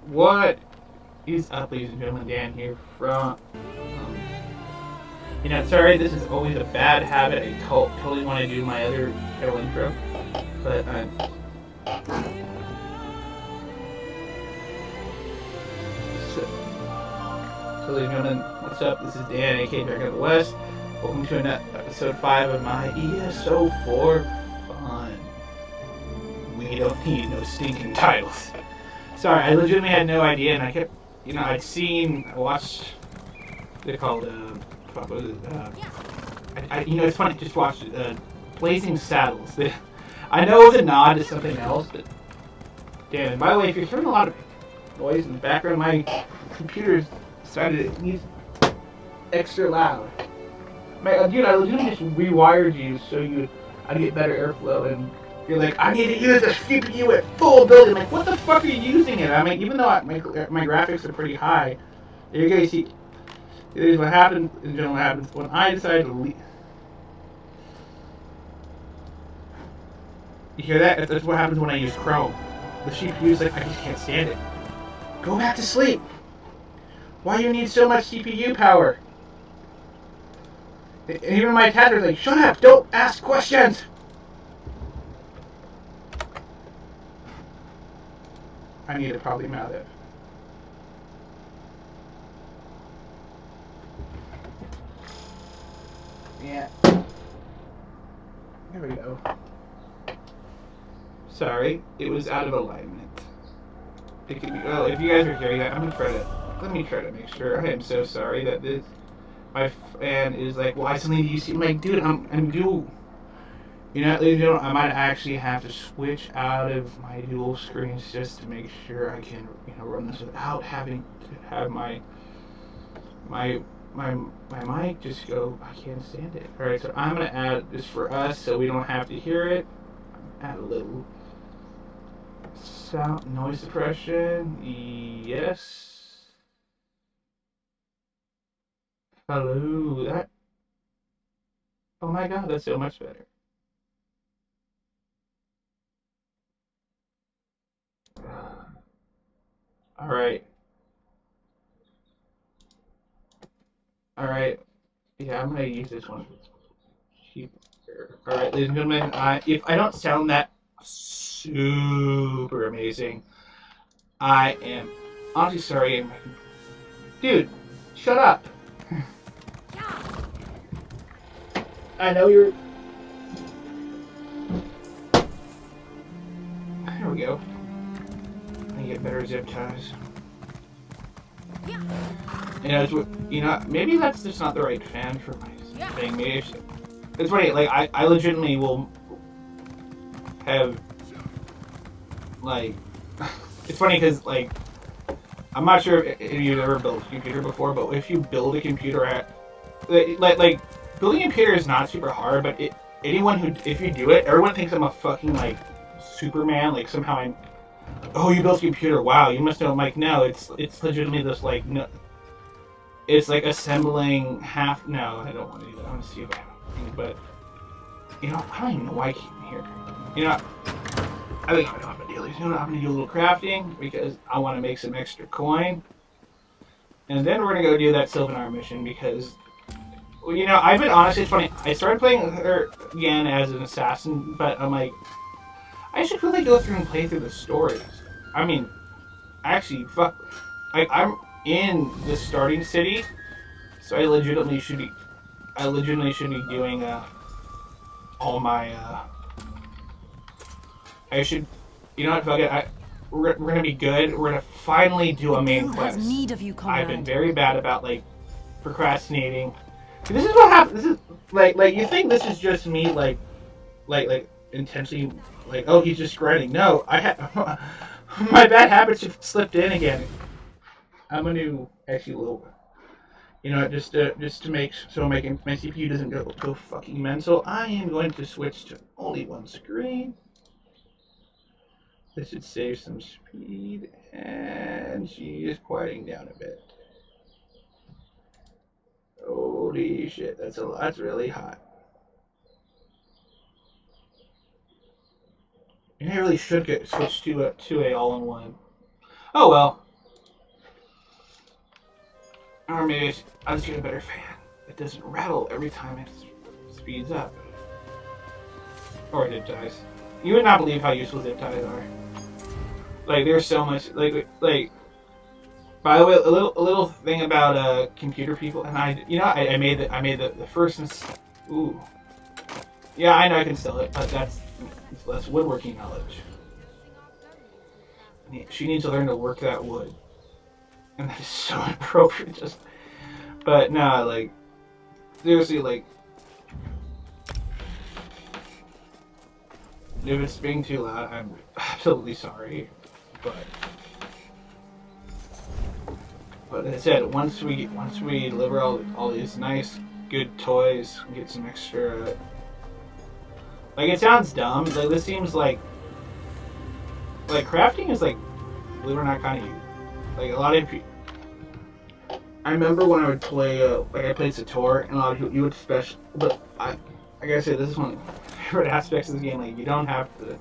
What is up, ladies and gentlemen? Dan here from. Sorry, this is always a bad habit. I totally want to do my other title intro, but so, ladies and gentlemen, what's up? This is Dan, aka Back of the West. Welcome to episode 5 of my ESO4 fun. We don't need no stinking titles. Sorry, I legitimately had no idea, and I kept, I watched, they called, fuck, what was it? It's funny, just watched Blazing Saddles. I know it was a nod to something else, but damn. And by the way, if you're hearing a lot of noise in the background, my computer's decided it needs extra loud. Dude, I legitimately just rewired you so I'd get better airflow, and you're like, I need to use the CPU at full ability. I'm like, what the fuck are you using it? I mean, even though my graphics are pretty high, there you go. You see, here's what happens. In general, what happens when I decide to leave. You hear that? That's what happens when I use Chrome. The CPU's like, I just can't stand it. Go back to sleep. Why do you need so much CPU power? And even my tatter's like, shut up, don't ask questions. I need to probably mouth it. Yeah. There we go. Sorry, it was out of alignment. It could be. Well, if you guys are hearing that, let me try to make sure. I am so sorry that my fan is like, well, I suddenly you see, I'm like, dude, I'm dual. Ladies and gentlemen, I might actually have to switch out of my dual screens just to make sure I can, run this without having to have my my mic just go. I can't stand it. All right, so I'm gonna add this for us so we don't have to hear it. Add a little sound noise suppression. Yes. Hello. That. Oh my God, that's so much better. All right. All right. Yeah, I'm gonna use this one. All right, ladies and gentlemen. If I don't sound that super amazing, I am honestly sorry. Dude, shut up. I know you're. There we go. I get better zip ties. Maybe that's just not the right fan for my thing. Maybe it's funny. Like I legitimately will have like. It's funny because like I'm not sure if you've ever built a computer before, but if you build a computer like building a computer is not super hard, but anyone who if you do it, everyone thinks I'm a fucking like Superman. Like somehow I'm. Oh, you built a computer. Wow, you must know. I'm like, no, it's legitimately this like no. It's like assembling half. No, I don't want to do that. I want to see if I have. But I don't even know why I came here. I think I know what I'm gonna do. I'm gonna do a little crafting because I want to make some extra coin, and then we're gonna go do that Sylvanar mission because, I've been honestly. It's funny. I started playing her again as an assassin, but I'm like, I should really go through and play through the stories. I mean, actually, fuck. Like I'm in the starting city, so I legitimately should be. I legitimately should be doing all my. I should. You know what? Fuck it. We're gonna be good. We're gonna finally do a main quest. Need of you, I've been very bad about like procrastinating. This is what happens. This is like you think this is just me like intentionally like oh he's just grinding. No, I had my bad habits have slipped in again. I'm gonna actually a little. Just to make so my CPU doesn't go fucking mental, I am going to switch to only one screen. This should save some speed, and she is quieting down a bit. Holy shit, that's really hot. And I really should get switched to a all-in-one. Oh well, Or maybe I'll just get a better fan. It doesn't rattle every time it speeds up. Or zip ties. You would not believe how useful zip ties are. Like, there's so much, like, by the way, a little thing about, computer people, and I made the first, ooh. Yeah, I know I can sell it, but that's woodworking knowledge. She needs to learn to work that wood. And that is so inappropriate, just, but no, like, seriously, like, if it's being too loud, I'm absolutely sorry, but as I said, once we deliver all these nice, good toys, and get some extra, like, it sounds dumb, like, this seems like crafting is, like, believe it or not, kind of you. Like, a lot of people, I remember when I would play, like, I played Sator, and a lot of people, you would but I gotta say, this is one of my favorite aspects of the game, like, you don't have to,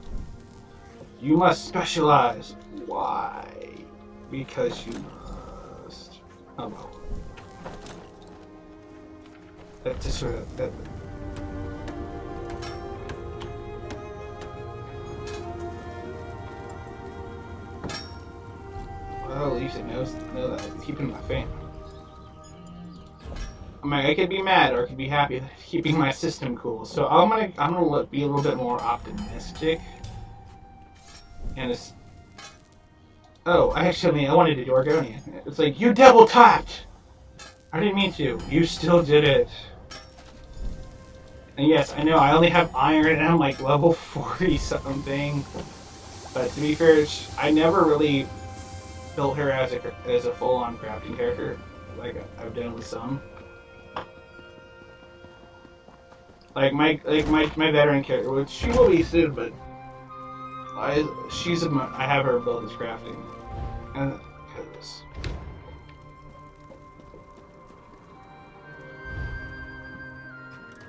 you must specialize. Why? Because you must. Oh, well. That's just sort of, that, well, at least it know that it's keeping my fan. I mean, I could be mad or I could be happy that it's keeping my system cool. So I'm gonna be a little bit more optimistic. And it's, oh, actually, I wanted to do Argonian. It's like, you double tapped. I didn't mean to. You still did it. And yes, I know I only have iron and I'm like level 40 something. But to be fair, I never really built her as a full-on crafting character, like I've done with some. Like my veteran character, which she will be soon, but I have her build as crafting, and because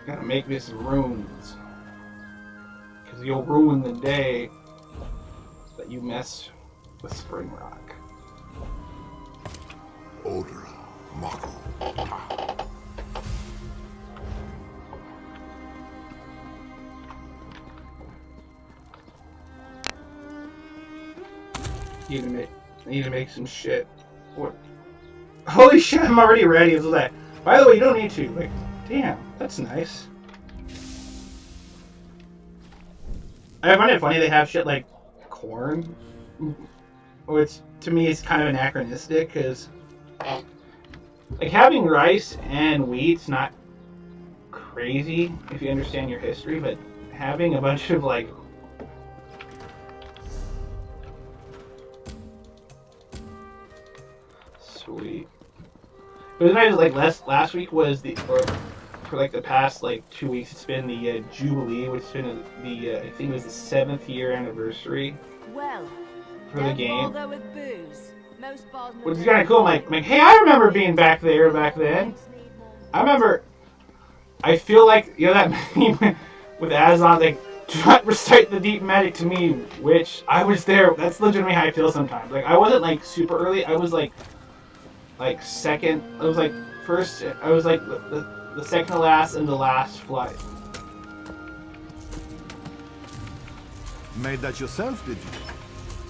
gotta make me some runes, because you'll ruin the day that you mess with Spring Rock. Order, Mako. I need to make some shit. What? Holy shit! I'm already ready. Is that? By the way, you don't need to. Like, damn, that's nice. I find it funny they have shit like corn, which to me is kind of anachronistic because. Like, having rice and wheat's not crazy if you understand your history, but having a bunch of, like, sweet. It was nice, like, last week was or for, like, the past, like, 2 weeks, it's been the Jubilee, which has been the, I think it was the 7th year anniversary for the game. Which is kind of cool. I'm like, hey, I remember being back then. I remember. I feel like, you know that meme with Azon, like, do not recite the deep medic to me, which I was there. That's legitimately how I feel sometimes. Like, I wasn't like super early. I was like second. I was like first. I was like the second to last and the last flight. Made that yourself, did you?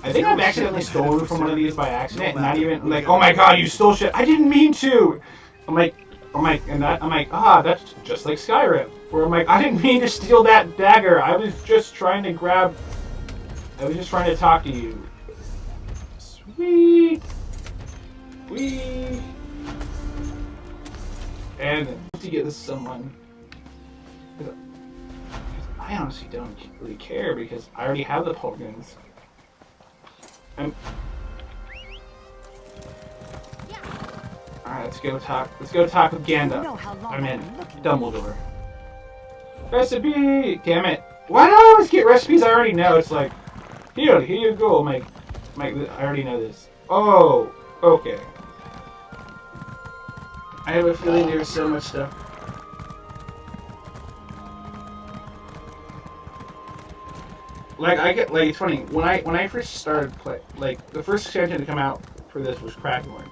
I think I've accidentally stolen from one of these by accident, and not even like, oh my god, you stole shit. I didn't mean to. I'm like, that's just like Skyrim, where I'm like, I didn't mean to steal that dagger. I was just trying to talk to you. Sweet. Wee. And to get this someone. I honestly don't really care because I already have the Pogans. Alright, let's go talk with Gandalf. I mean, Dumbledore. Recipe! Damn it. Why do I always get recipes I already know? It's like, here you go, Mike. I already know this. Oh, okay. I have a feeling there's so much stuff. Like, it's funny, when I first started play, like, the first expansion to come out for this was Crackhorn.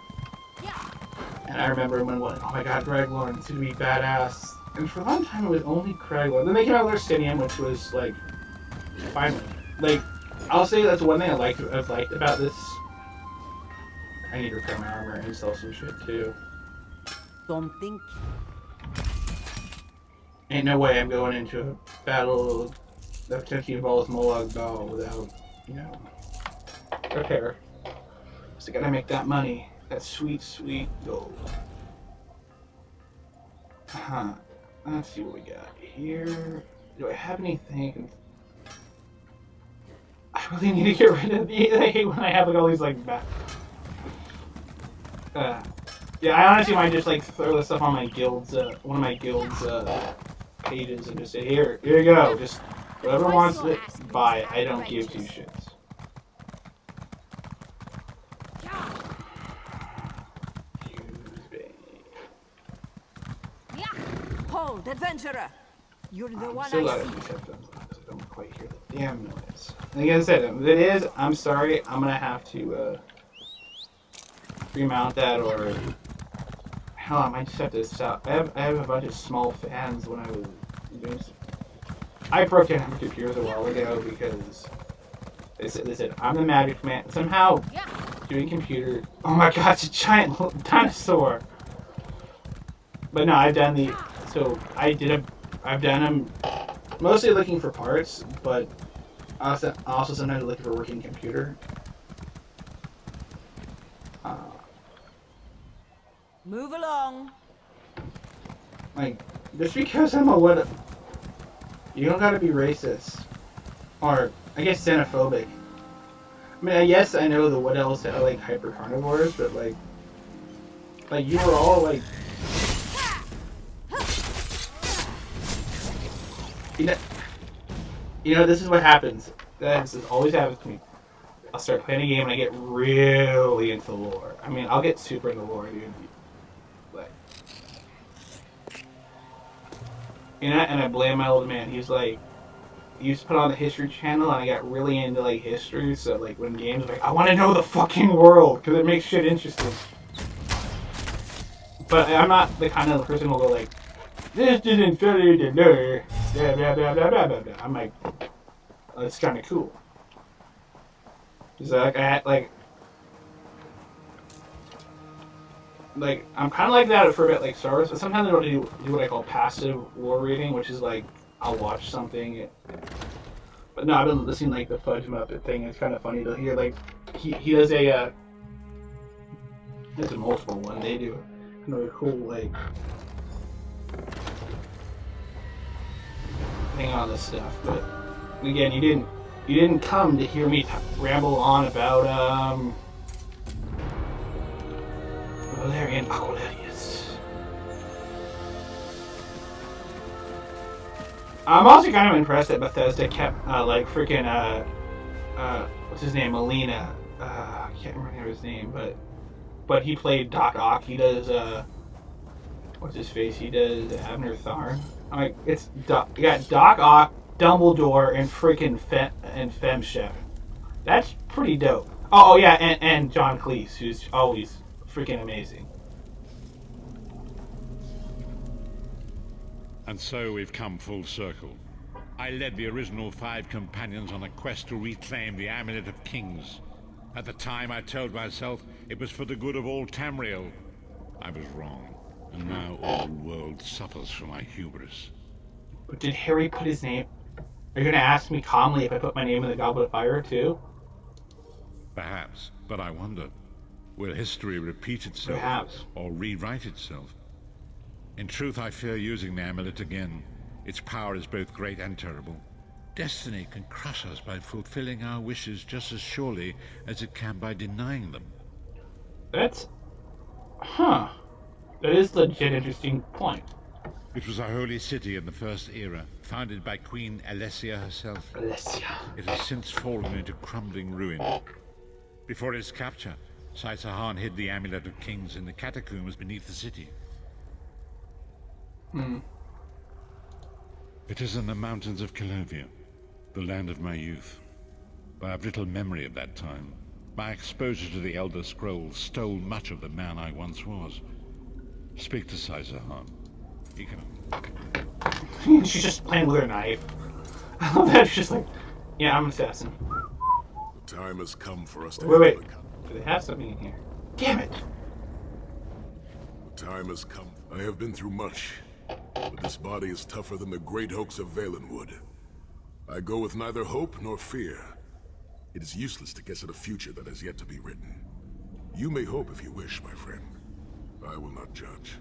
And And I remember when, oh my god, Dreadlord, it's gonna be badass. And for a long time, it was only Dreadlord. Then they came out with Justinian, which was, like, finally. Like, I'll say that's one thing I've liked about this. I need to repair my armor and sell some shit, too. Don't think. Ain't no way I'm going into a battle that potentially involves Molag Bal without, you know, repair. So I gotta make that money. That sweet, sweet gold. Huh. Let's see what we got here. Do I have anything? I really need to get rid of these. I hate when I have like all these like back. Yeah, I honestly might just like throw this stuff on my guild's one of my guild's pages and just say, here you go. Just whoever wants it, buy it. I don't give two shits. Hold, adventurer! You're the one So I glad see. I don't quite hear the damn noise. Like I said, if it is, I'm sorry. I'm gonna have to remount that, or hell, I might just have to stop. I have a bunch of small fans when I was doing. I broke down my computers a while ago because they said I'm the magic man. Somehow doing computer. Oh my god, it's a giant dinosaur. But no, I've done the. So I've done them mostly looking for parts, but also sometimes looking for working computer. Move along. Like, just because I'm a what, you don't gotta be racist, or I guess xenophobic. I mean, yes, I know the what else are like hyper carnivores, but like you were all like. You know, this is what happens. This always happens to me. I'll start playing a game and I get really into the lore. I mean, I'll get super into the lore, dude. Like, you know, and I blame my old man. He's like, he used to put on the History Channel, and I got really into like history. So like, when games are like, I want to know the fucking world because it makes shit interesting. But I'm not the kind of person who'll go like, this didn't fit into lore. Blah, blah, blah, blah, blah, blah, blah. I'm like, oh, it's kind of cool. So like, I'm kind of like that for a bit, like Star Wars. But sometimes I don't do what I call passive lore reading, which is like I'll watch something. But no, I've been listening like the Fudge Muppet thing. It's kind of funny to hear like he does a there's a multiple one. They do another cool like. Thing on this stuff, but again, you didn't come to hear me ramble on about Valerian Aquilarius. I'm also kind of impressed that Bethesda kept like freaking what's his name, Molina. I can't remember his name, but he played Doc Ock. He does what's his face? He does Abner Tharn. Like, it's you got Doc Ock, Dumbledore, and freaking Fem Chef. That's pretty dope. Oh yeah, and John Cleese, who's always freaking amazing. And so we've come full circle. I led the original 5 companions on a quest to reclaim the Amulet of Kings. At the time, I told myself it was for the good of all Tamriel. I was wrong. And now all the world suffers from my hubris. But did Harry put his name? Are you going to ask me calmly if I put my name in the Goblet of Fire, too? Perhaps, but I wonder, will history repeat itself? Perhaps. Or rewrite itself? In truth, I fear using the amulet again. Its power is both great and terrible. Destiny can crush us by fulfilling our wishes just as surely as it can by denying them. That's... Huh. That is a legit interesting point. It was a holy city in the First Era, founded by Queen Alessia herself. Alessia. It has since fallen into crumbling ruin. Before its capture, Saitahan hid the Amulet of Kings in the catacombs beneath the city. It is in the mountains of Calovia, the land of my youth. But I have little memory of that time. My exposure to the Elder Scrolls stole much of the man I once was. Speak to Saizahan. He can... She's just playing with her knife. I love that. She's just like, yeah, I'm an assassin. The time has come for us to Wait. Do they have something in here? Damn it! The time has come. I have been through much, but this body is tougher than the great oaks of Valenwood. I go with neither hope nor fear. It is useless to guess at a future that has yet to be written. You may hope if you wish, my friend. I will not judge.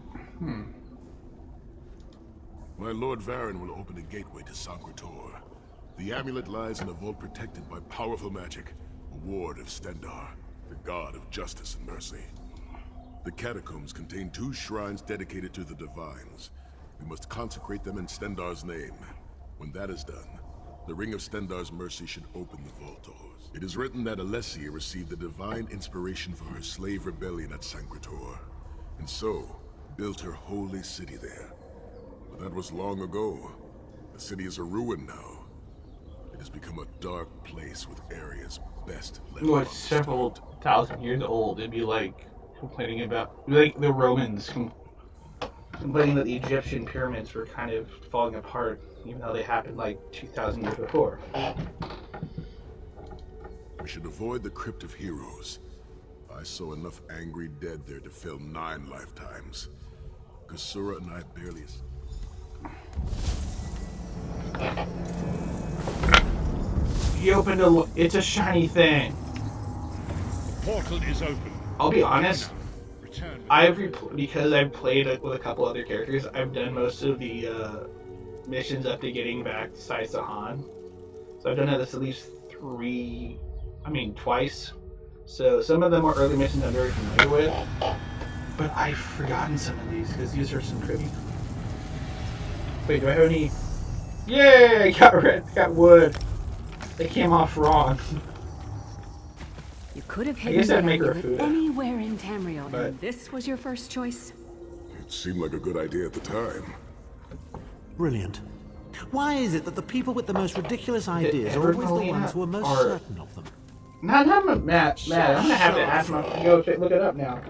My Lord Varen will open a gateway to Sancretor. The amulet lies in a vault protected by powerful magic, a ward of Stendar, the god of justice and mercy. The catacombs contain 2 shrines dedicated to the divines. We must consecrate them in Stendar's name. When that is done, the Ring of Stendar's mercy should open the vault doors. It is written that Alessia received the divine inspiration for her slave rebellion at Sancretor, and so built her holy city there. But that was long ago. The city is a ruin now. It has become a dark place with areas best left Well, it's several thousand years old. It'd be like complaining about, like the Romans complaining that the Egyptian pyramids were kind of falling apart, even though they happened like 2,000 years before. We should avoid the Crypt of Heroes. I saw enough angry dead there to fill 9 lifetimes. Kasura and I barely... He opened it's a shiny thing. Portal is open. I'll be honest, Return. because I've played with a couple other characters, I've done most of the missions up to getting back to Saizahan. So I've done this at least twice. So some of the more early missions I'm very familiar with, but I've forgotten some of these because these are some trivia. Wait, do I have any? Yay! Got wood. They came off wrong. You could have I hidden guess the I'd make her amulet food. anywhere in Tamriel, But- and this was your first choice. It seemed like a good idea at the time. Brilliant. Why is it that the people with the most ridiculous ideas are Edward always the Molina ones who are most or- certain of them? Matt, I'm gonna have to ask him to go look it up now.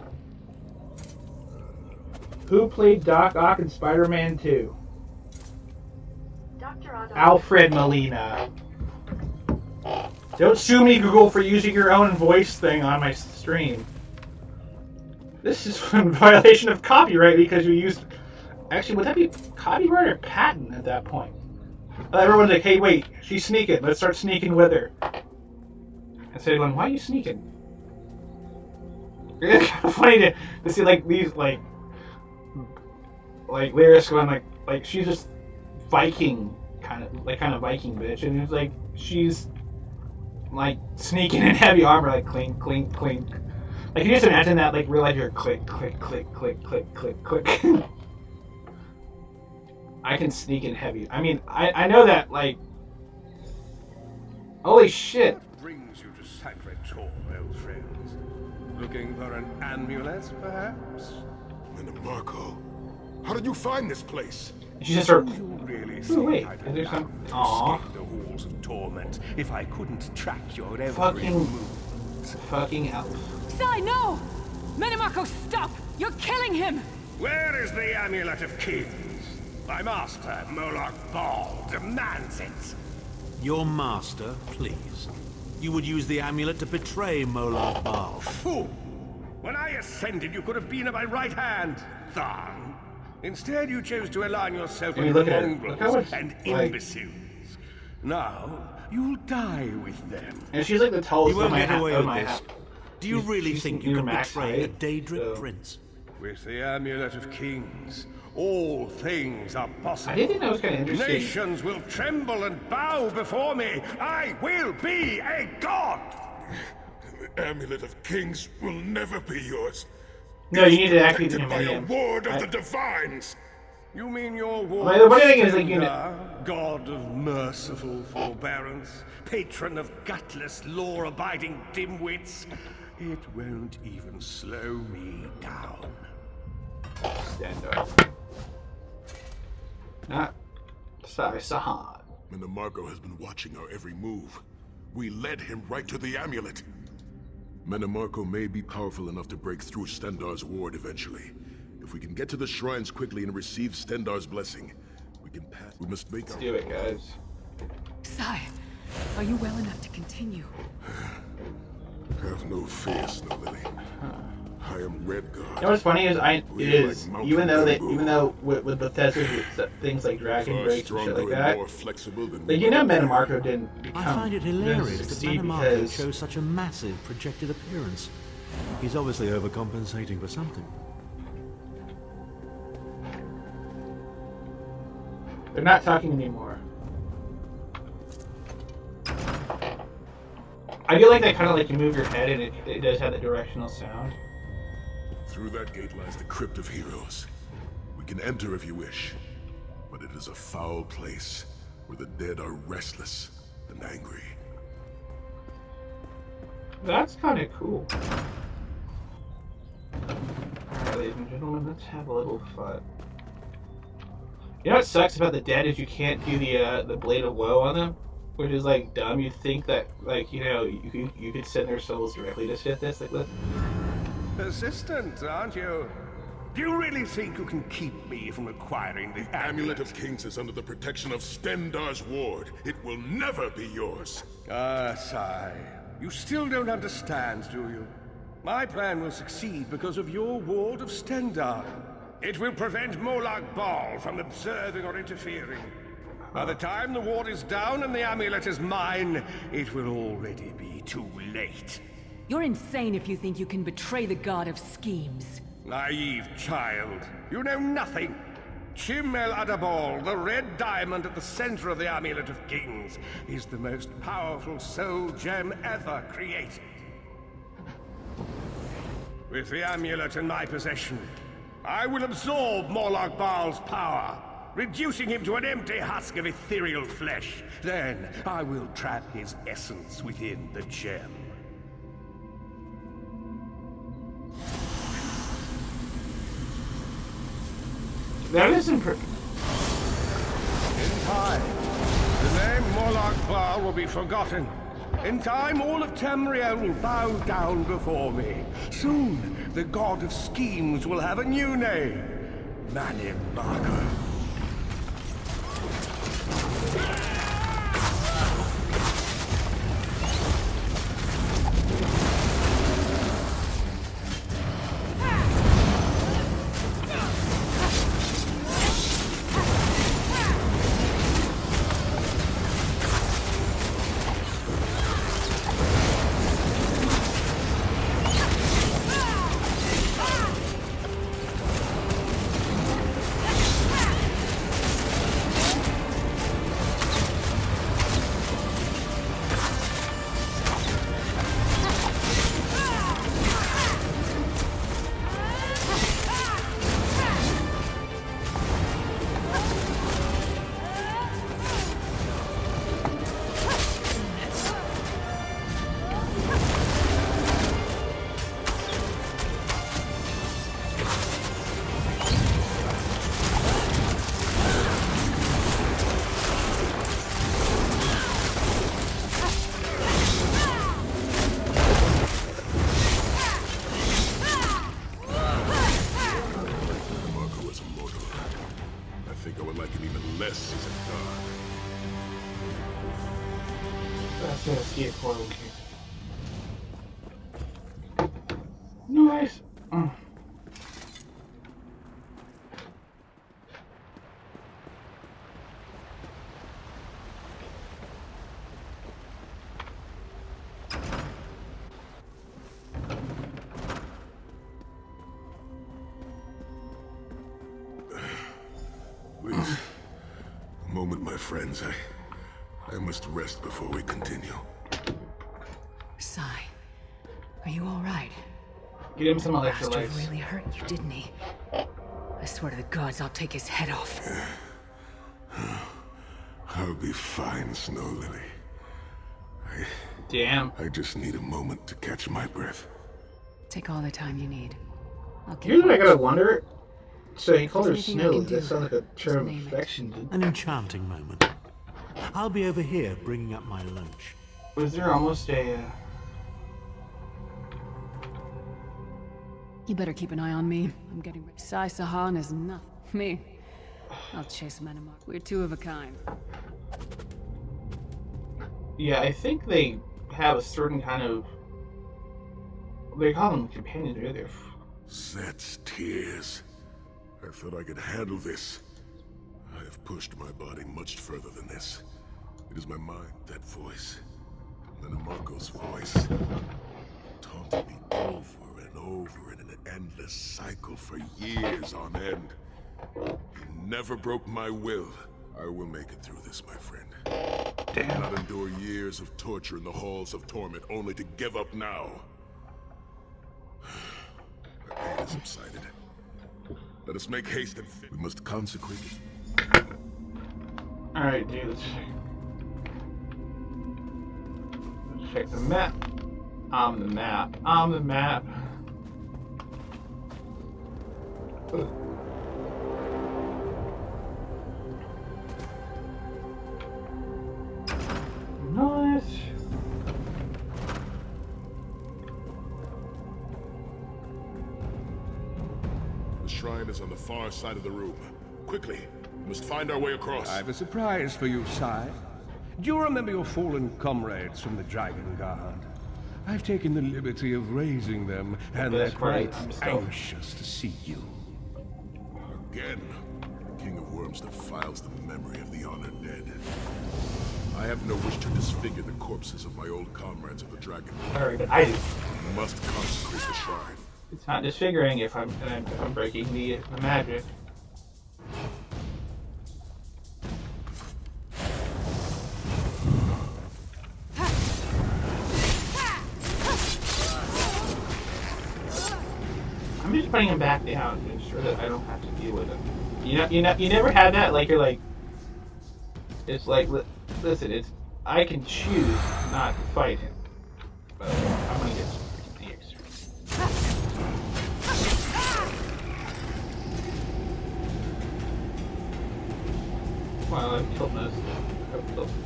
Who played Doc Ock in Spider-Man 2? Alfred Molina. Don't sue me, Google, for using your own voice thing on my stream. This is a violation of copyright because you used... Actually, would that be copyright or patent at that point? Everyone's like, hey, wait, she's sneaking. Let's start sneaking with her. Instead of going, why are you sneaking? It's kind of funny to see, like, these, like lyrics going, like, she's just Viking, kind of Viking bitch, and it's like, she's, like, sneaking in heavy armor, like, clink, clink, clink. Like, can you just imagine that, like, real life, you're click, click, click, click, click, click, click. I can sneak in heavy. I mean, I know that, like, holy shit. What brings you to Sancretor, old friends? Looking for an amulet, perhaps? Marco, how did you find this place? She just sort Do of... you really Oh, think wait, I'd is there allow some... you to Aww. escape the halls of torment if I couldn't track your every Fucking... move? Fucking elf. Sai, no! Minimarco, stop! You're killing him! Where is the amulet of kings? My master, Moloch Ball, demands it. Your master, please. You would use the amulet to betray Molar Baal. Fool! When I ascended, you could have been at my right hand, Tharn. Instead, you chose to align yourself I mean, with look at her. Look how mongrels much, and like- imbeciles. Now, you'll die with them. And she's like the tallest You won't of my get away of with my this. Do you really she's think you near can max betray a height, Daedric so- prince? With the amulet of kings, all things are possible. I did think that was kind of interesting. Nations will tremble and bow before me. I will be a god. The amulet of kings will never be yours. No, you need to actually Protected by a him. ward of the divines. You mean your war? Well, the funny thing is, like, you know- God of merciful forbearance, patron of gutless, law-abiding dimwits. It won't even slow me down. Stand up. Not Sahan. Minimarco has been watching our every move. We led him right to the amulet. Minimarco may be powerful enough to break through Stendar's ward eventually. It If we can get to the shrines quickly and receive Stendar's blessing, we can pass. We must make Let's do it, guys. Sai, are you well enough to continue? Have no fear, Snow Lily. I am Red God. You know what's funny is even though with Bethesda things like Dragon Breaks and shit like that, like Metamarco didn't become. I find it hilarious that succeed Metamarco because shows such a massive projected appearance. He's obviously overcompensating for something. they're not talking anymore. I feel like that kind of like you move your head and it does have the directional sound. Through that gate lies the Crypt of Heroes. We can enter if you wish, but it is a foul place where the dead are restless and angry. That's kind of cool. Alright, ladies and gentlemen, let's have a little fun. You know what sucks about the dead is you can't do the Blade of Woe on them, which is like dumb. You'd think that like you could send their souls directly to shit this like this. Persistent, aren't you? Do you really think you can keep me from acquiring the Amulet of Kings is under the protection of Stendar's ward. It will never be yours. Ah, Sai. You still don't understand, do you? My plan will succeed because of your ward of Stendar. It will prevent Molag Bal from observing or interfering. By the time the ward is down and the amulet is mine, it will already be too late. You're insane if you think you can betray the god of schemes. Naive child. You know nothing. Chim El Adabal, the red diamond at the center of the Amulet of Kings, is the most powerful soul gem ever created. With the amulet in my possession, I will absorb Molag Bal's power, reducing him to an empty husk of ethereal flesh. Then I will trap his essence within the gem. That isn't In time, the name Molag Bal will be forgotten. In time, all of Tamriel will bow down before me. Soon, the god of schemes will have a new name. Manimaka. Nice. Please, a moment, my friends. I must rest before we continue. Sai, are you all right? Get him some Bastard electrolytes. really hurt you, didn't he? I swear to the gods, I'll take his head off. I'll be fine, Snow Lily. Damn. I just need a moment to catch my breath. Take all the time you need. I'll get Here's what I watch. gotta wonder. So he called her There's anything I Snow. can Does that do, sound like a term of name it. affection? Dude? An enchanting moment. I'll be over here bringing up my lunch. Was there almost a... You better keep an eye on me. I'm getting ready. Sai Sahan is nothing. Me. I'll chase him out of my... We're two of a kind. Yeah, I think they have a certain kind of... They call them companions, right? They're... Set's tears. I thought I could handle this. I have pushed my body much further than this. It is my mind, that voice. And Marco's voice. Taunted me over and over in an endless cycle for years on end. He never broke my will. I will make it through this, my friend. Damn. I will not endure years of torture in the halls of torment only to give up now. My pain has subsided. Let us make haste and we must consecrate it. Alright, dude, let's check the map. On the map. On the map. Nice. The shrine is on the far side of the room. Quickly, we must find our way across. I have a surprise for you, Sai. Do you remember your fallen comrades from the Dragon Guard? I've taken the liberty of raising them, and they're quite anxious to see you. Again, the King of Worms defiles the memory of the honored dead. I have no wish to disfigure the corpses of my old comrades of the Dragon Guard. Sorry, but I do. We must consecrate the shrine. It's not disfiguring if I'm breaking the magic. I'm just putting him back down to ensure that I don't have to deal with him. You never had that, like you're like, it's like, listen, it's, I can choose not to fight him, but I'm gonna get some freaking ears. Well, I've killed most of them. I've killed them.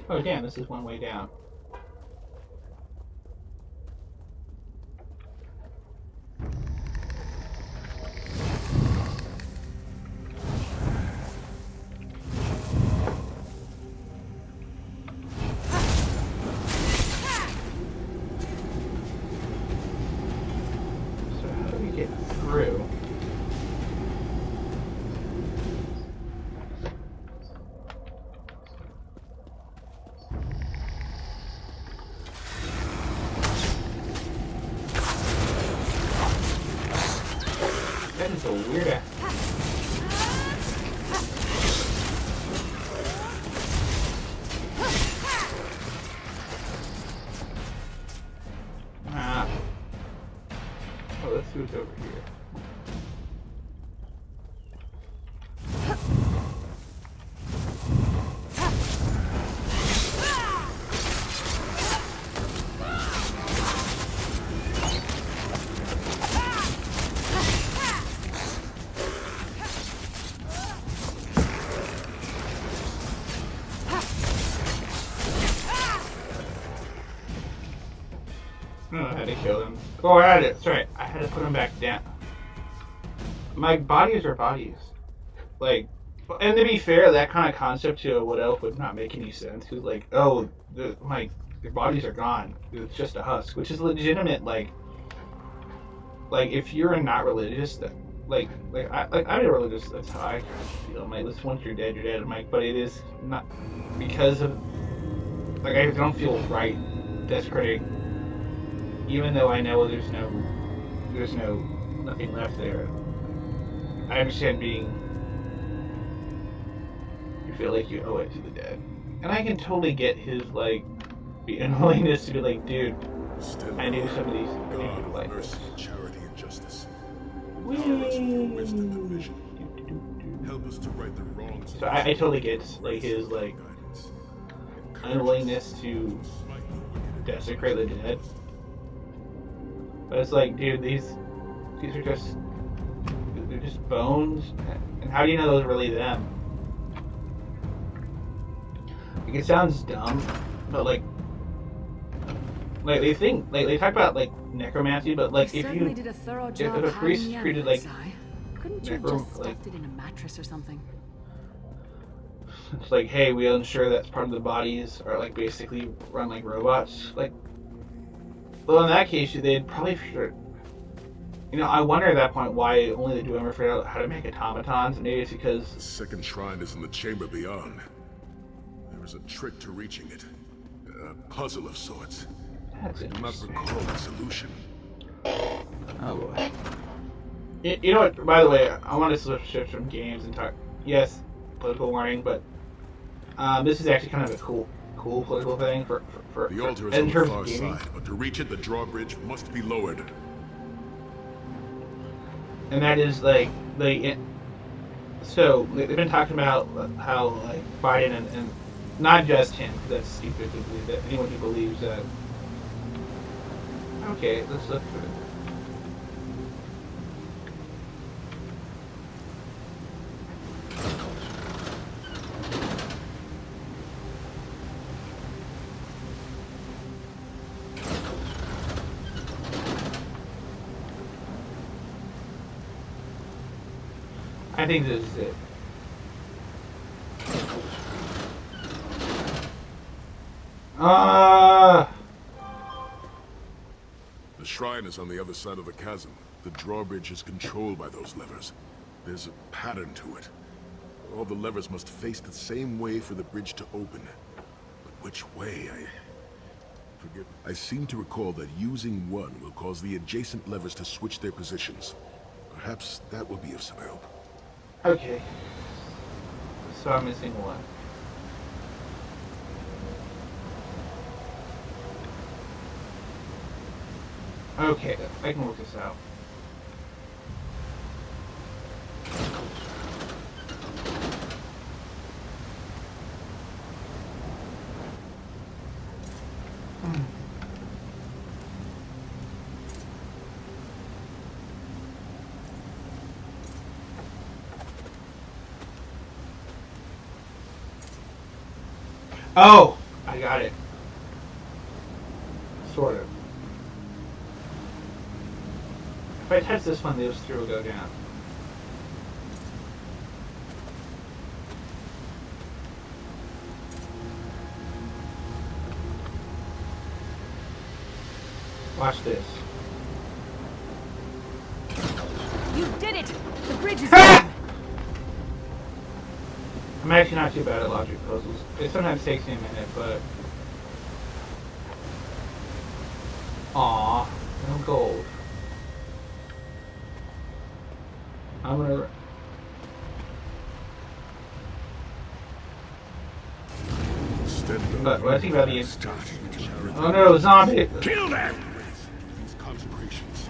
Oh damn, this is one way down. Through. That is a weird ass. Oh, let's see what's over here. No, I had to kill him. Oh, I had it. That's right. I had to put him back down. My bodies are bodies. Like, and to be fair, that kind of concept to a What Elf would not make any sense. Because, like, oh, your bodies are gone. It's just a husk, which is legitimate. Like if you're not religious, that I'm religious. That's how I feel. I'm like, listen, once you're dead, you're dead. I'm like, but it is not because of like I don't feel right desecrating. Even though I know there's nothing left there. I understand you feel like you owe it to the dead. And I can totally get his, like, unwillingness to be like, dude, I knew some of these people like this. Charity and justice. Empower us with your wisdom and vision. Help us to right the wrongs. So I totally get, like, his, like, unwillingness to desecrate the dead. But it's like, dude, these are just, they're just bones. And how do you know those are really them? Like, it sounds dumb, but like, like they think, like they talk about like necromancy, but like You if certainly you did a thorough if job a hiding priest the treated amulet, like Si. Couldn't you have just stuffed it in a mattress or something? it's like, hey, we'll ensure that part of the bodies are like basically run like robots. Like, well, in that case, they'd probably figure. You know, I wonder at that point why only the Dwemer figured out how to make automatons. Maybe it's because The second shrine is in the chamber beyond. There is a trick to reaching it. A puzzle of sorts. that's I do not interesting. recall the solution. Oh boy. You know what? By the way, I want to shift from games and talk. Yes, political warning, but this is actually kind of a cool political thing The altar is in on the terms far of gaming. side, but to reach it, the drawbridge must be lowered. And that is like so they've been talking about how like Biden and not just him, because that's stupid to believe that anyone who believes that. Okay, let's look for it. I think this is it. The shrine is on the other side of the chasm. The drawbridge is controlled by those levers. There's a pattern to it. All the levers must face the same way for the bridge to open. But which way? I seem to recall that using one will cause the adjacent levers to switch their positions. Perhaps that will be of some help. Okay. So I'm missing one. Okay, I can work this out. Oh, I got it. Sort of. If I touch this one, those three will go down. Watch this. You did it! The bridge is Ha! down! I'm actually not too bad at logic puzzles. It sometimes takes me a minute, but... Aww, no gold. I'm gonna... But what I think about the... Oh no, zombie! Kill them! These consecrations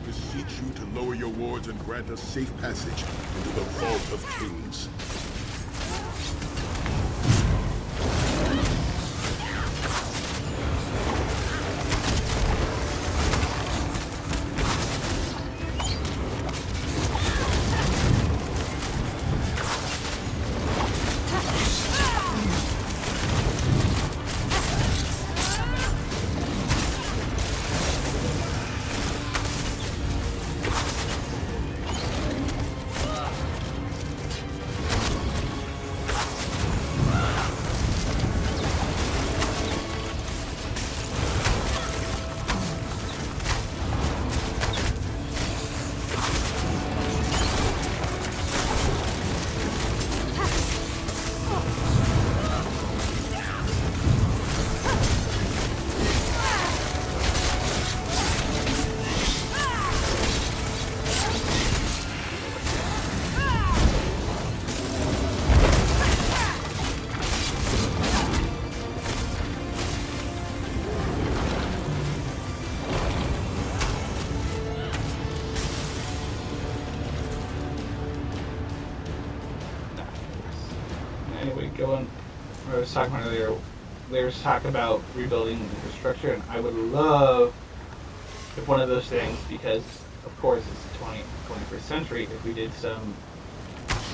beseech you to lower your wards and grant us safe passage into the vault of kings. Anyway, going... I was talking about earlier, there's talk about rebuilding infrastructure, and I would love if one of those things, because of course it's 21st century, if we did some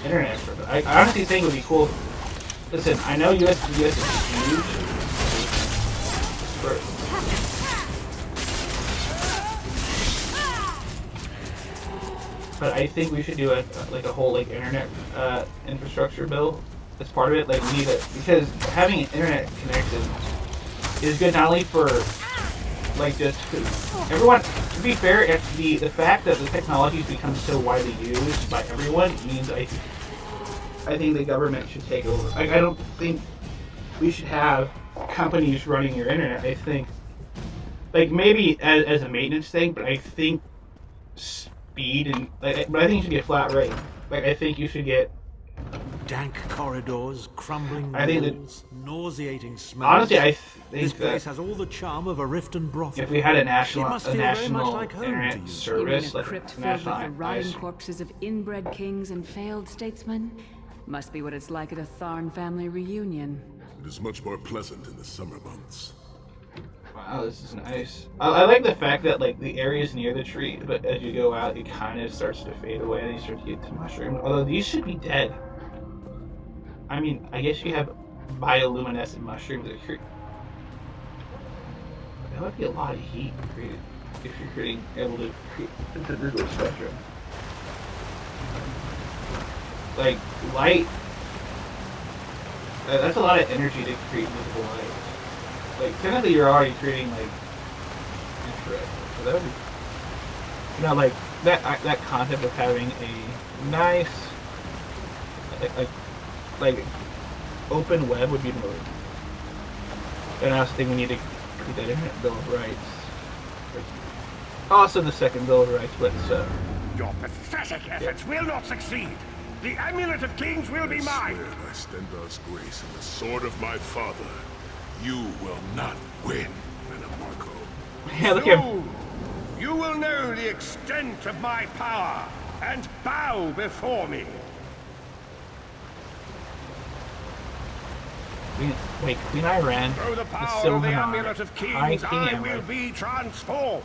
internet stuff. I honestly think it would be cool. Listen, I know US is huge. but I think we should do a whole like internet infrastructure bill as part of it. Like we need it because having an internet connection is good not only for like just everyone. To be fair, if the fact that the technology has become so widely used by everyone means I think the government should take over. Like I don't think we should have companies running your internet. I think like maybe as a maintenance thing, but I think speed and but I think you should get flat rate. Like I think you should get dank corridors, crumbling I think walls, nauseating smells. honestly I think This that place has all the charm of a Riften brothel. if we had a It national must feel very much like home to internet you. service, a like crypt a filled with national the rotting corpses of inbred kings and failed statesmen? Must be what it's like at a Tharn family reunion. It is much more pleasant in the summer months. Wow, this is nice. I like the fact that like the areas near the tree, but as you go out, it kind of starts to fade away and you start to get to mushrooms. Although these should be dead. I mean, I guess you have bioluminescent mushrooms that create. That would be a lot of heat created if you're able to create the visual spectrum. Like light. That's a lot of energy to create visible light. Like technically, you're already creating like infrared. So that would be, like that concept of having a nice, like open web would be the move. And I also think we need to create that internet bill of rights. Also, the second bill of rights, but Your pathetic efforts will not succeed. The Amulet of Kings will be mine. I swear by Stendar's grace and the sword of my father, you will not win, Menamarco. yeah, look at. Soon, you will know the extent of my power and bow before me. Wait, Queen Iran, Through the the power of Silver the Knight, Amulet of High Kings, King I Emmerich. will be transformed.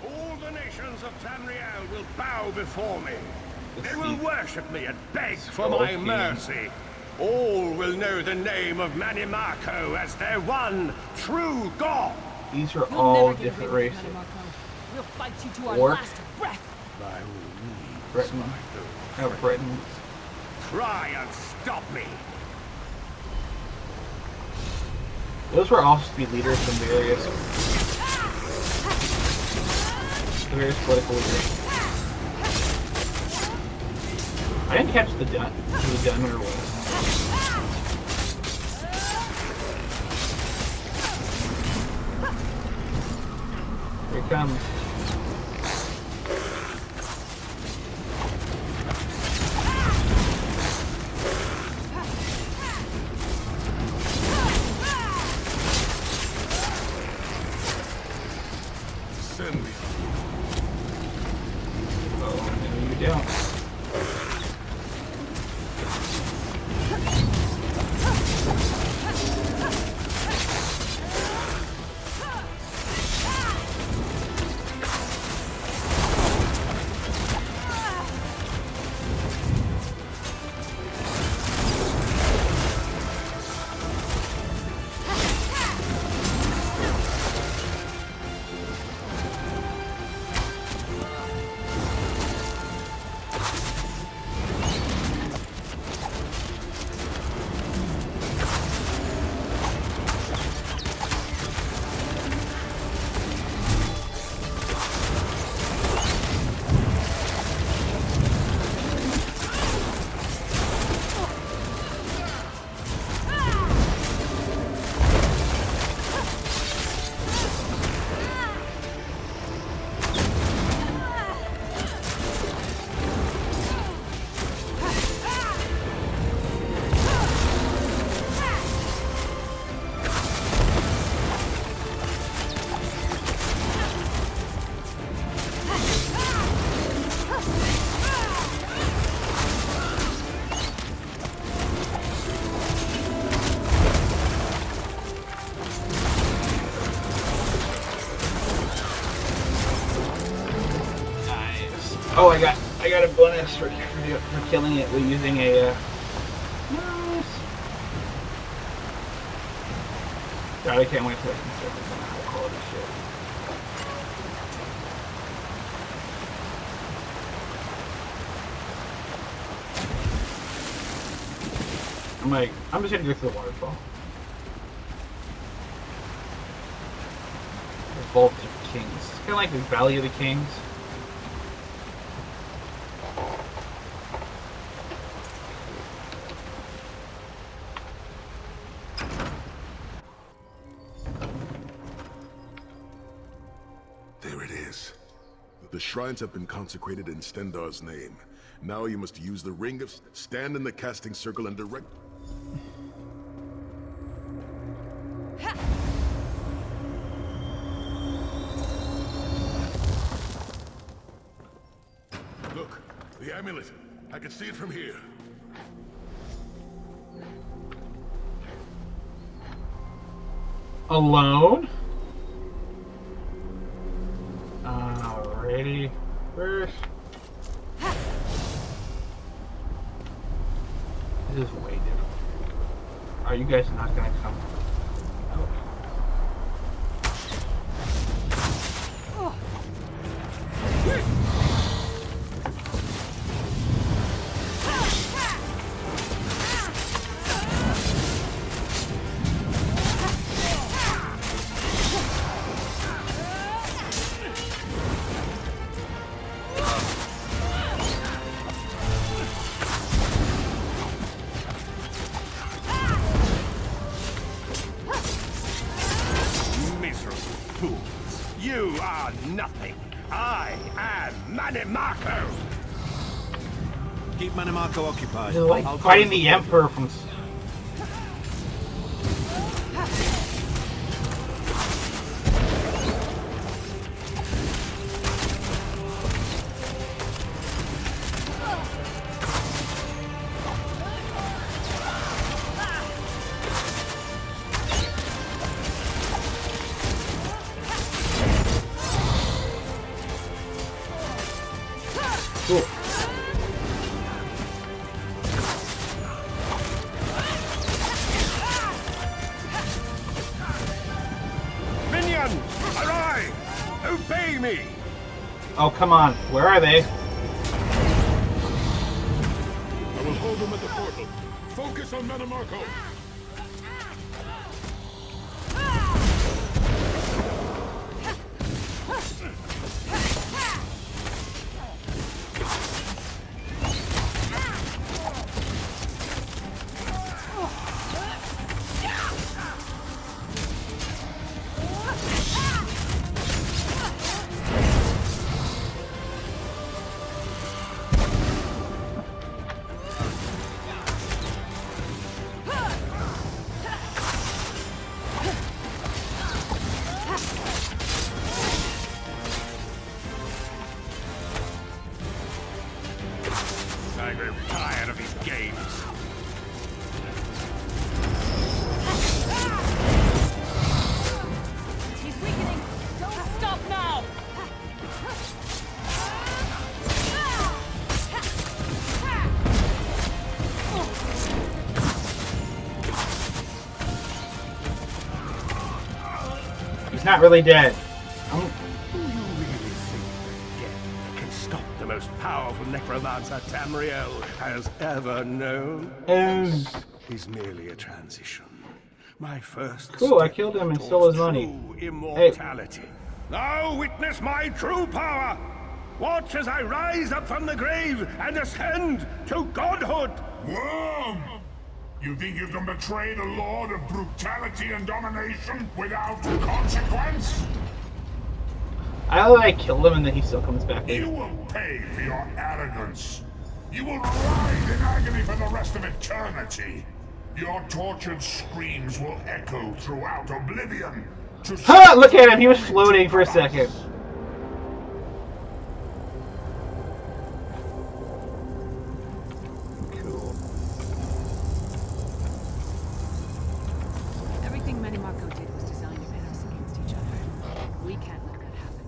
All the nations of Tamriel will bow before me. They will worship me and beg for my King. mercy. All will know the name of Manimarco as their one true god. These are You'll all never get different rid of races. Manimarco. We'll fight you to our Orc. last breath. By all means, Britain. my Oh, good Britain. friends, try and stop me. Those were all supposed to be leaders from various political leaders. I didn't catch the gunner one. Here it comes. Send me. Oh, no, you don't. Oh, I got a bonus for killing it with using a. Nice. God, I can't wait till I can start this on high quality shit. I'm like, I'm just gonna go through the waterfall. The Vault of Kings. It's kind of like the Valley of the Kings. There it is. The shrines have been consecrated in Stendar's name. Now you must use the ring of... Stand in the casting circle and direct... Look, the amulet. I can see it from here. Alone? Alrighty. First. This is way different. Are you guys not gonna come? No. You are nothing. I am Manimarco. Keep Manimarco occupied. This is like fighting the Emperor from... Cool. Minions, arise! Obey me! Oh, come on. Where are they? I will hold them at the portal. Focus on Manimarco. I grow tired of these games. He's weakening. Don't stop now. He's not really dead. Do you really think that death can stop the most powerful necromancer Tamriel has ever known? This is merely a transition. My first Cool, I step killed him and towards stole his money. true immortality. Now witness my true power! Watch as I rise up from the grave and ascend to godhood! Worm! You think you can betray the Lord of brutality and domination without consequence? I know that I killed him and then he still comes back You in. will pay for your arrogance. You will writhe in agony for the rest of eternity. Your tortured screams will echo throughout oblivion. Ha! Look at him! He was floating for a second. Cool. Everything Manimarco did was designed to pit us against each other. We can't let that happen.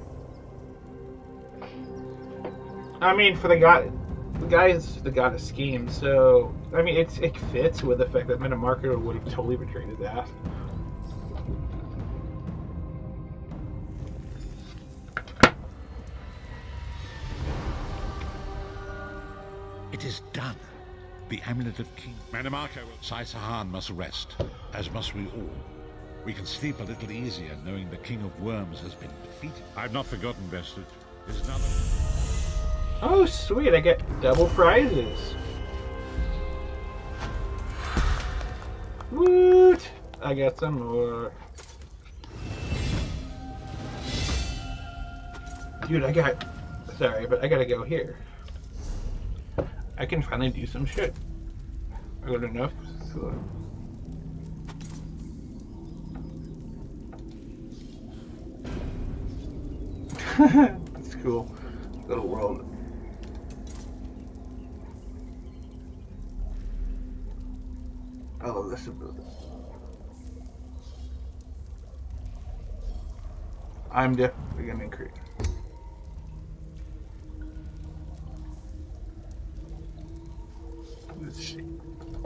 I mean, for the guy's the god of schemes, so I mean, it fits with the fact that Manimarco would have totally betrayed his ass. It is done. the Amulet of King. Manimarco, Sai-Sahan must rest, as must we all. We can sleep a little easier knowing the King of Worms has been defeated. I've not forgotten, Vestige. There's another... Oh, sweet, I get double prizes. Woot! I got some more. Dude, sorry, but I gotta go here. I can finally do some shit. I got enough. So. It's cool. Little world. I love this ability. I'm definitely gonna increase.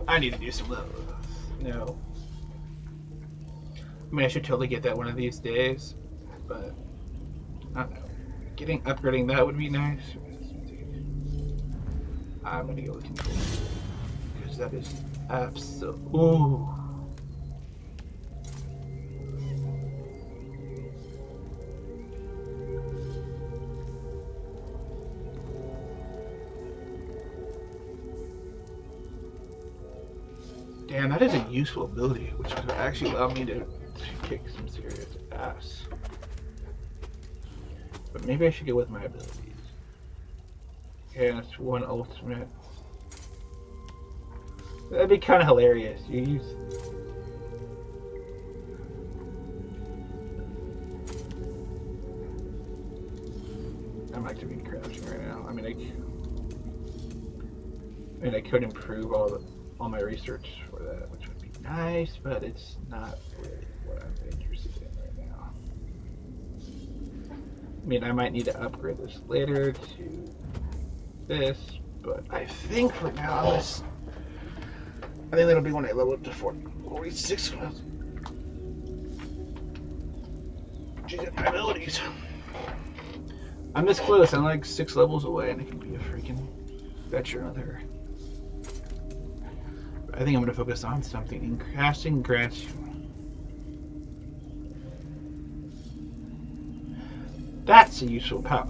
I need to do some of those. No. I mean, I should totally get that one of these days, but I don't know. Upgrading that would be nice. I'm gonna go with control because that is absolute. Ooh. Damn, that is a useful ability, which could actually allow me to kick some serious ass. But maybe I should go with my abilities. Yeah, it's one ultimate. That'd be kind of hilarious. You use... I'm actively crouching right now. I mean, I could improve all my research for that, which would be nice, but it's not really what I'm interested in right now. I mean, I might need to upgrade this later to this, but I think for now, I think that'll be when I level up to 46. Jeez, my abilities. I'm this close. I'm like 6 levels away, and I can be a freaking veteran there. I think I'm going to focus on something in casting grants. That's a useful power.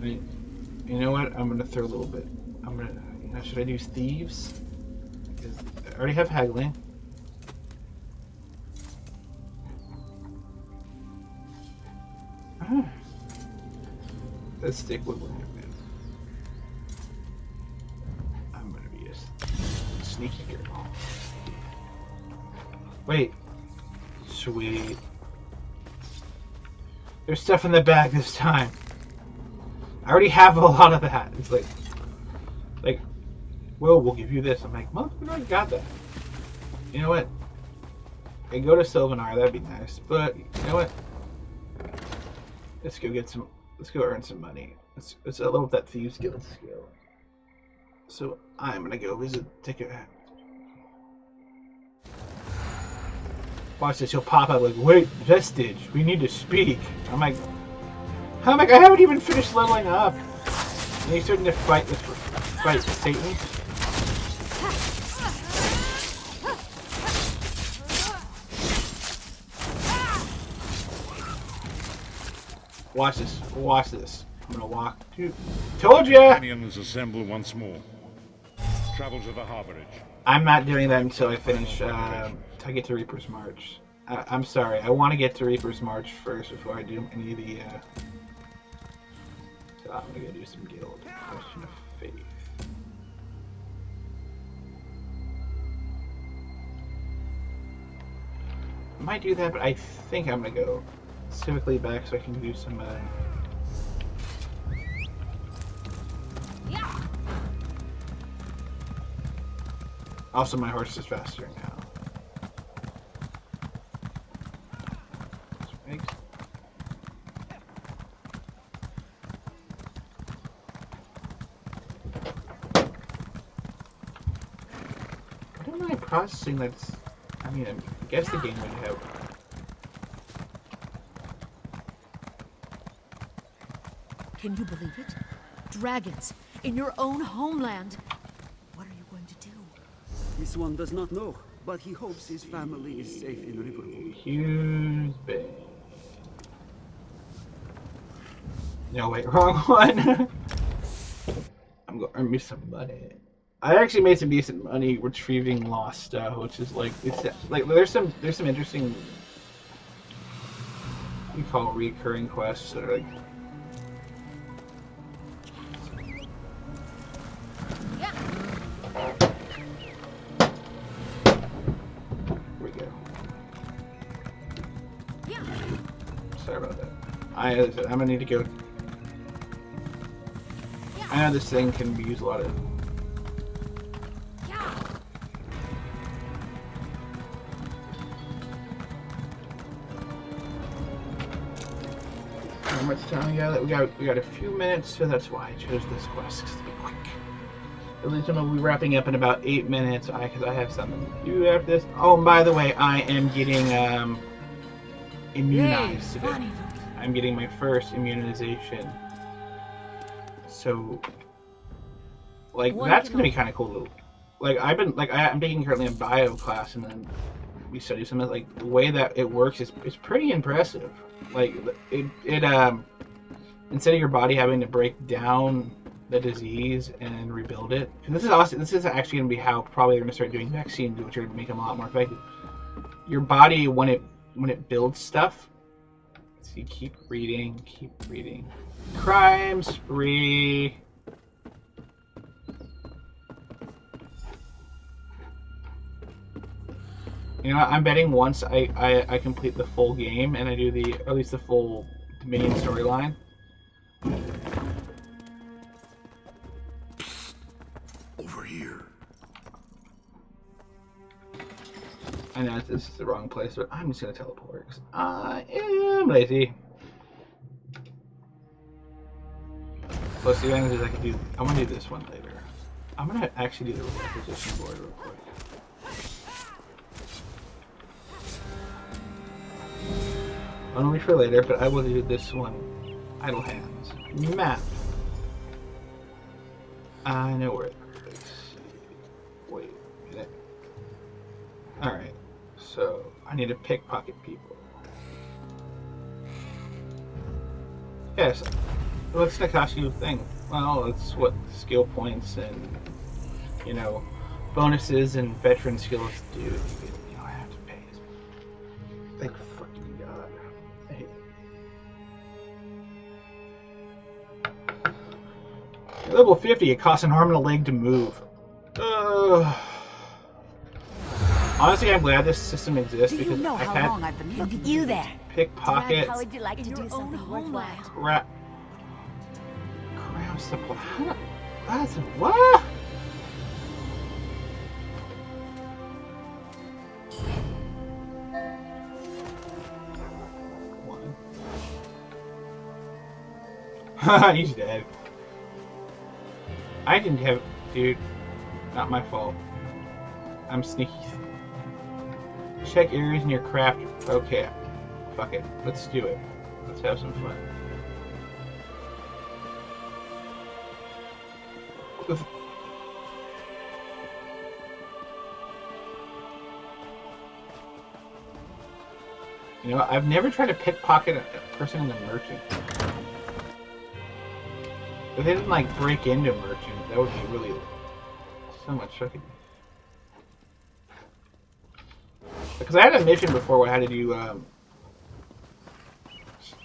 You know what? I'm going to throw a little bit. Should I use thieves? Because I already have haggling. Let's stick with one. I'm gonna be a sneaky girl. Wait. Sweet. There's stuff in the bag this time. I already have a lot of that. It's like, well, we'll give you this. I'm like, well, we already got that. You know what? I can go to Sylvanar, that'd be nice. But you know what? Let's go earn some money. Let's level up that Thieves Guild skill. So I'm gonna go take a... Watch this, he'll pop up like, wait, Vestige, we need to speak. I'm like, I haven't even finished leveling up. And he's starting to fight Satan. Watch this. I'm gonna walk. Dude, told ya! Companions assemble once more. Travel to the harborage. I'm not doing that until I finish, till I get to Reaper's March. I'm sorry, I want to get to Reaper's March first before I do any of the, So I'm gonna go do some guild. Question of Faith. I might do that, but I think I'm gonna go specifically back so I can do some, Also, my horse is faster now. What am I processing that's... I mean, I guess the game would have... Can you believe it? Dragons. in your own homeland. What are you going to do? This one does not know, but he hopes his family is safe in Riverwood. Hughes Bay. No, wait, wrong one. I'm going to earn me some money. I actually made some decent money retrieving lost stuff, which is like, it's like there's some interesting, what you call recurring quests that are like. Yeah. Here we go. Yeah. Sorry about that. I'm gonna need to go. I know this thing can use a lot of. How much time? Yeah, we got a few minutes, so that's why I chose this quest, to be quick. At least I'm gonna be wrapping up in about 8 minutes, because I have something to do after this. Oh, and by the way, I am getting immunized today. I'm getting my first immunization. So, like, that's gonna be kind of cool. Like, I'm taking currently a bio class, and then we study some of, like, the way that it works is pretty impressive. Like, it instead of your body having to break down the disease and rebuild it, this is awesome. This is actually gonna be how probably they're gonna start doing vaccines, which are gonna make them a lot more effective. Your body, when it builds stuff. See, keep reading. Crime spree. You know what, I'm betting once I complete the full game and I do at least the full Dominion storyline. Over here. I know this is the wrong place, but I'm just gonna teleport because I am lazy. Plus, the advantage is I want to do this one later. I'm gonna actually do the requisition board real quick. Only for later, but I will do this one. Idle hands. Map. I know where it is. Wait a minute. Alright. So, I need to pickpocket people. Yes. What's the cost you thing? Well, it's what skill points and, you know, bonuses and veteran skills do. You know, I have to pay. Thank fucking God. I hate it. Level 50, it costs an arm and a leg to move. Honestly, I'm glad this system exists because you know I've how had long I've been looking you there. pickpockets. How would you like to do something worthwhile? Crap supply. That's what? One. He's dead. I didn't have, dude. Not my fault. I'm sneaky. Check areas in your craft. Okay. Fuck it. Let's do it. Let's have some fun. You know, I've never tried to pickpocket a person in the merchant. If they didn't like break into merchant, that would be really so much fucking. Because I had a mission before where I had to do.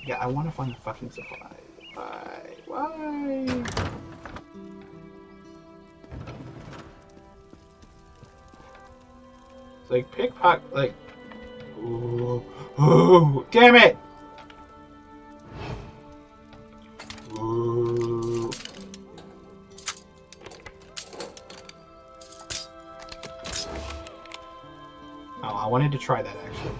Yeah, I want to find the fucking supply. Why? It's like pickpocket, like. Ooh, damn it! Ooh. Oh, I wanted to try that actually.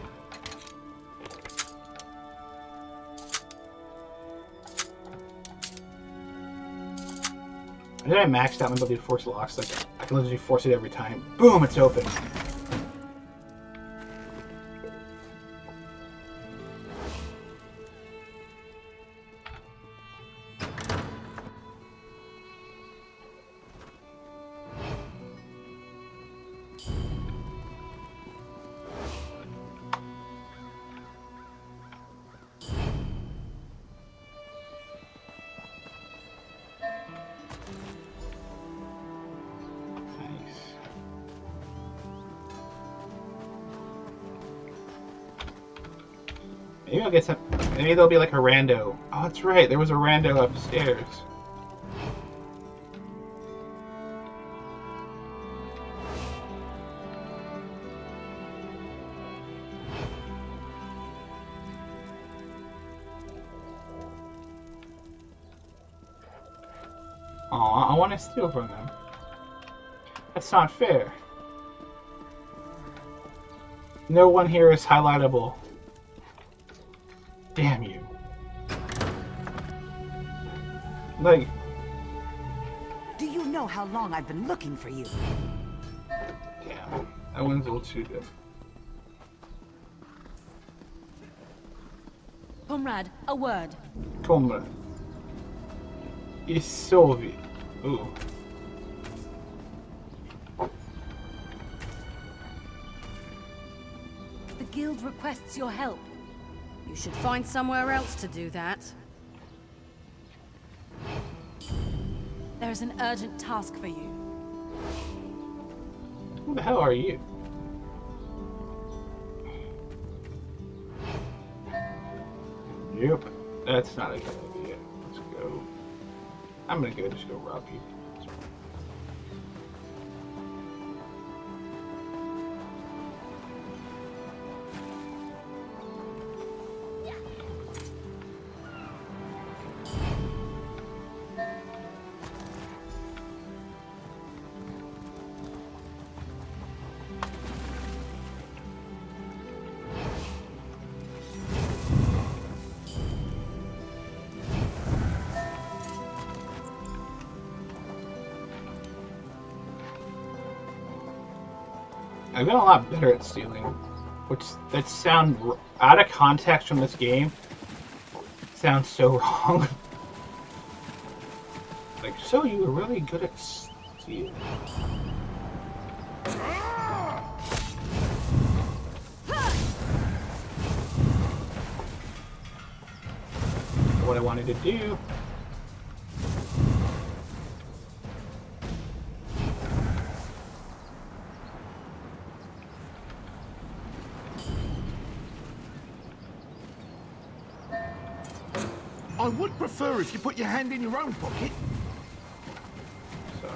I think I maxed out my ability to force locks. Like I can literally force it every time. Boom! It's open. Maybe I'll get some. Maybe there'll be like a rando. Oh, that's right. There was a rando upstairs. Aw, I want to steal from them. That's not fair. No one here is highlightable. Damn you. Like... Do you know how long I've been looking for you? Damn. That one's a little too good. Comrade, a word. Comrade. Isovi. Ooh. The guild requests your help. You should find somewhere else to do that. There is an urgent task for you. Who the hell are you? Yep. That's not a good idea. Let's go. I'm gonna just go rob people. I've been a lot better at stealing, which that sound out of context from this game sounds so wrong. Like, so you were really good at stealing. What I wanted to do. I would prefer if you put your hand in your own pocket. Sorry.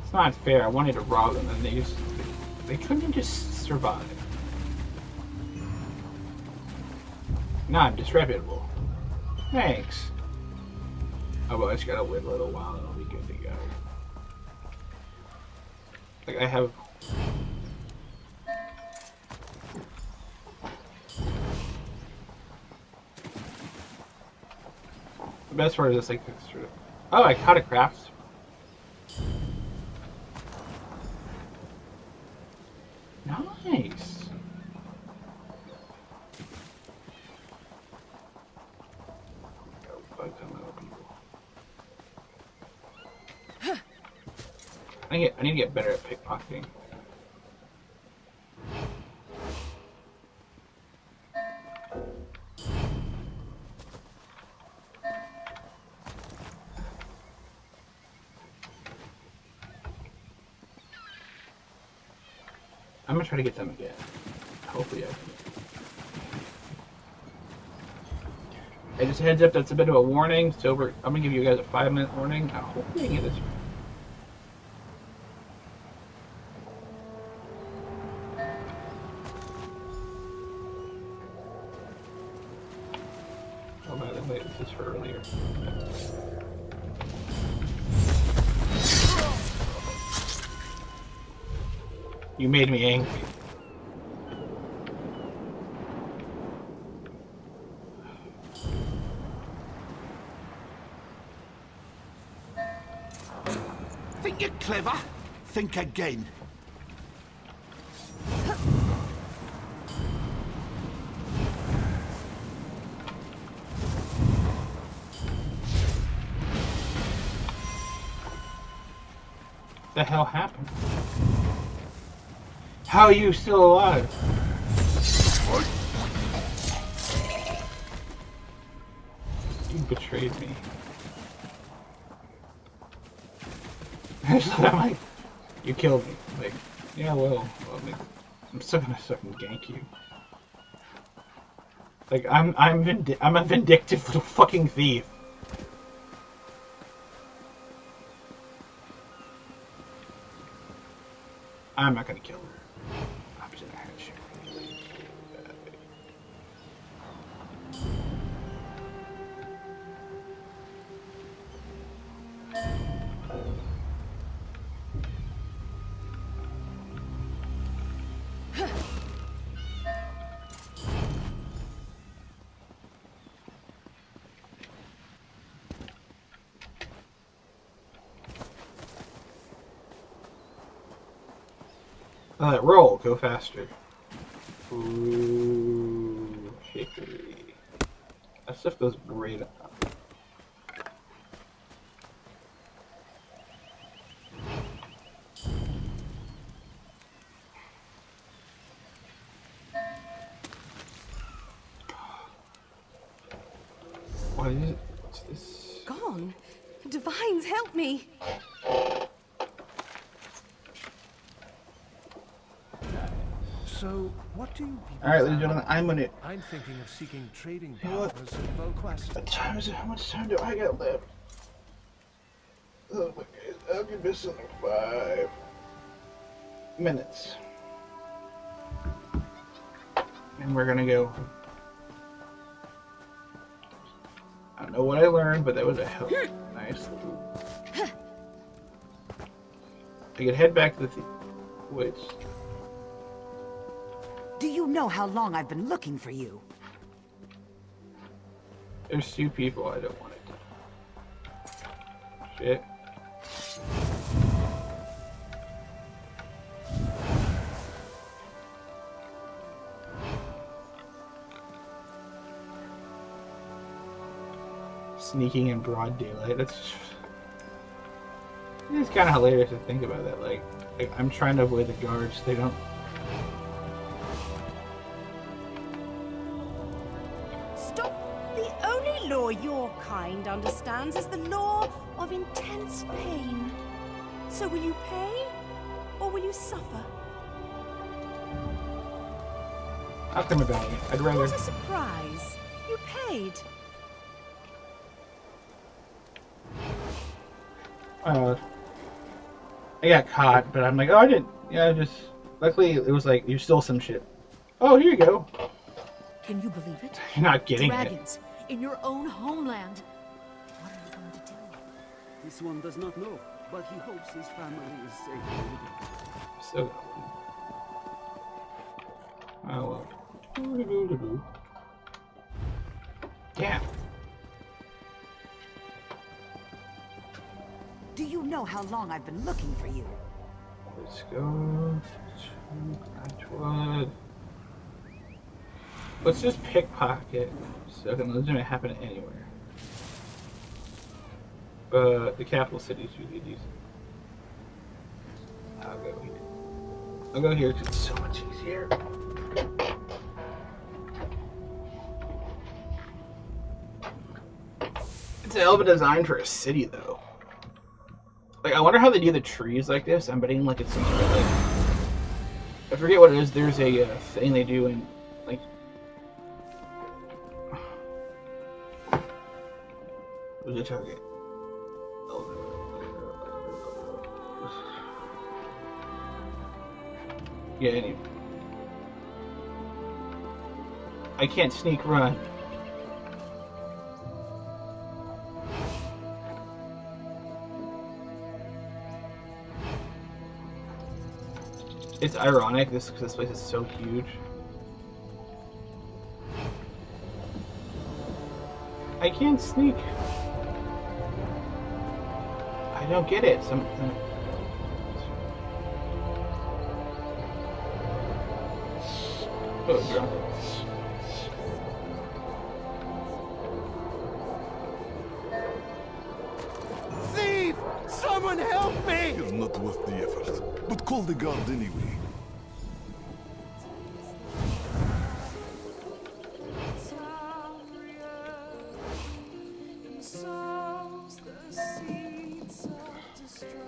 It's not fair. I wanted to rob them and they couldn't just survive. Now I'm disreputable. Thanks. Oh, well, I just gotta wait a little while and I'll be good to go. Like, I have... The best part is this, like, sort of... Oh, I caught a craft. Nice. Go bug some other people. I need to get better at pickpocketing. I'm gonna try to get them again. Hopefully I can. Hey, just a heads up, that's a bit of a warning. So I'm gonna give you guys a 5-minute warning. Hopefully I can get this. Oh, by the way, this is for earlier. You made me angry. Think you're clever? Think again. What the hell happened? How are you still alive? You betrayed me. I'm like, You killed me. Like, yeah, well, I'm still gonna fucking gank you. Like, I'm a vindictive little fucking thief. I'm not gonna kill her. I'm just gonna shoot her. Roll, go faster. Ooh, hickory. That stuff goes right up. What is it? What's this? Gone? Divines, help me! So, what do you people Alright, ladies and gentlemen, I'm thinking of seeking trading You know what? partners at Volquest. What time is it? How much time do I got left? Oh my god, I'll be missing like 5 minutes. And we're gonna go. I don't know what I learned, but that was a hell nice little. I could head back to the woods. Do you know how long I've been looking for you? There's 2 people I don't want to. Shit. Sneaking in broad daylight. It's kind of hilarious to think about that. Like I'm trying to avoid the guards. They don't. Stop! The only law your kind understands is the law of intense pain. So will you pay, or will you suffer? I'll come about it. I'd rather. What a surprise! You paid. I got caught, but I'm like, oh, I didn't. Yeah, luckily, it was like, you stole some shit. Oh, here you go. Can you believe it? You're not getting Dragons in your own homeland. What are you going to do? This one does not know, but he hopes his family is safe and living. it. So. Oh, well. Yeah. Do you know how long I've been looking for you? Let's go to Edgewood. Let's just pickpocket, so it can legitimately happen anywhere. But the capital city is really decent. I'll go here. I'll go here because it's so much easier. It's a hell of a design for a city, though. Like, I wonder how they do the trees like this. I'm betting like it's some sort of like, I forget what it is. There's a thing they do in like, who's the target? Yeah, anyway. I can't sneak run. It's ironic this place is so huge. I can't sneak. I don't get it. Oh, drunk. Thief! Someone help me! You're not worth the effort, but call the guard anyway. Sows the seeds of destruction.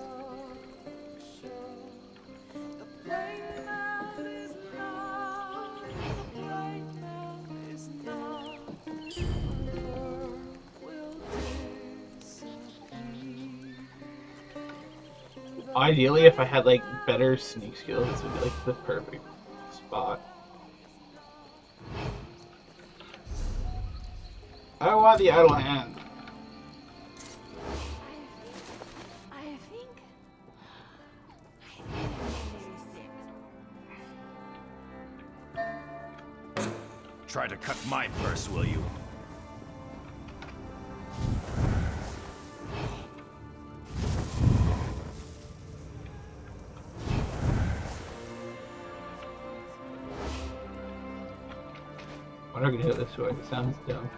Ideally, if I had like better sneak skills, this would be like the perfect spot. I want the idle hand. I think Try to cut my purse, will you? I'm not gonna hit this way. It sounds dumb.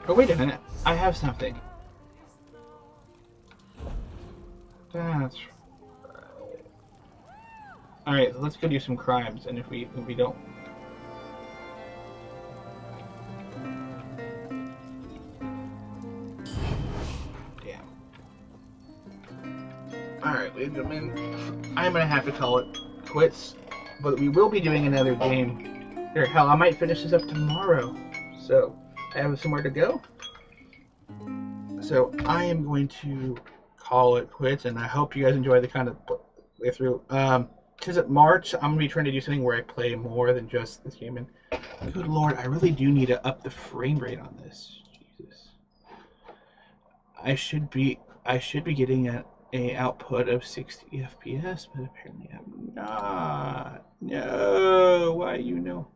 Oh, wait a minute. I have something. That's right. Alright, let's go do some crimes, and if we don't... Damn. Alright, ladies and gentlemen, I'm gonna have to call it quits, but we will be doing another game. Here, hell, I might finish this up tomorrow. So, I have somewhere to go. So, I am going to call it quits, and I hope you guys enjoy the kind of playthrough. Because at March, I'm going to be trying to do something where I play more than just this game, and good lord, I really do need to up the frame rate on this. Jesus. I should be getting a output of 60 FPS, but apparently I'm not. No, why you know?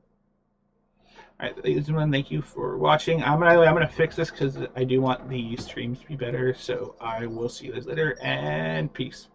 Alright, ladies and gentlemen, thank you for watching. I'm gonna fix this because I do want the streams to be better. So I will see you guys later, and peace.